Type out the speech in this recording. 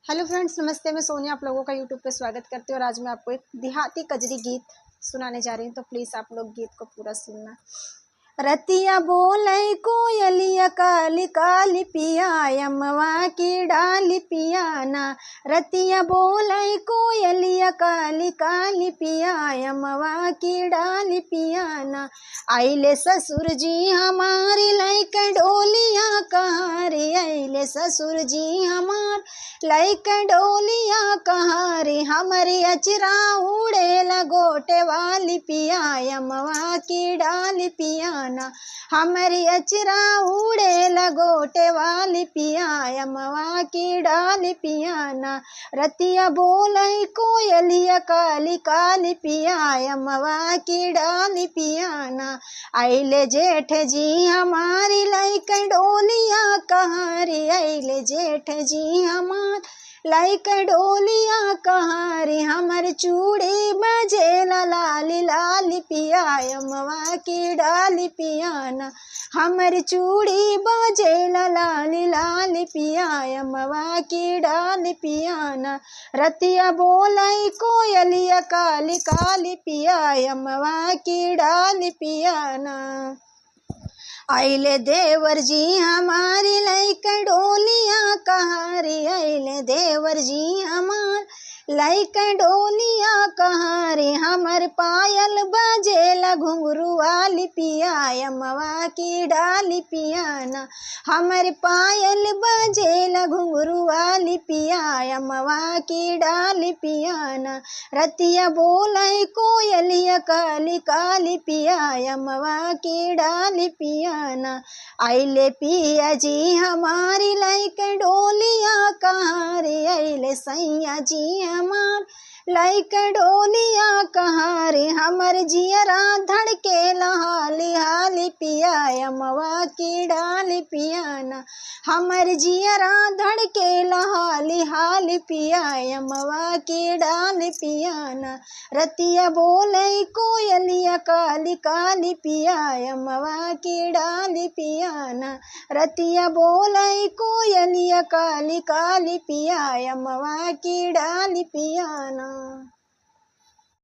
Hello friends, नमस्ते। मैं सोनिया आप लोगों का यूट्यूब पे स्वागत करती हूँ और आज मैं आपको एक देहाती कजरी गीत सुनाने जा रही हूँ। तो प्लीज़ आप लोग गीत को पूरा सुनना। रतिया बोले कोयलिया काली काली पिया यमवा की डाली पियाना। रतिया बोले कोयलिया काली काली पिया यमवा की डाली पियाना। आइले ससुर जी हमारी लैक डोलिया कहारी। आइले ससुर जी हमार लैक डोलिया कहारी। हमारी अचरा उड़े लगोटे वाली पिया यमवा की डाली पिया। हमारी अचरा उड़े लगोटे वाली पिया यमवा की डाली पियाना। रतिया बोले कोयलिया काली काली पिया यमवा की डाली पियाना। आइले जेठ जी हमारी लैक डोलिया कहारी। आइले जेठ जी हमार लैक डोलिया कहारी। हमर चूड़ी बजे लाली लाली पिया यमवा की डाली पियाना। हमर चूड़ी बजे लाली लाली पिया यमवा की डाली पियाना। रतिया बोले कोयलिया काली काली पिया यमवा की डाली पियाना। आइले देवर जी हमारी लैक डोलिया कहारी। आइले देवर जी हमार लैक डोलिया कहारी। हमर पायल बजेला घुंघरू वाली पिया यमवा की डाली पियाना। हमर पायल बजेला घुंघरू वाली पिया यमवा की डाली पियाना। रतिया बोले कोयलिया काली काली पिया यमवा की डाली पियाना। आइले पिया जी हमारी लैक डोलिया कहारी। आइले सैया जी हमार लैक डोलिया कहारी। हमर जियरा धड़के हाली हाली पिया यमवा की डाली पियाना। हमर जियरा धड़के हाली हाली पिया यमवा की डाली पियाना। रतिया बोले कोयलिया काली काली पिया यमवा की डाली पियाना। रतिया बोले कोयलिया काली काली पिया यमवा की डाली पियाना।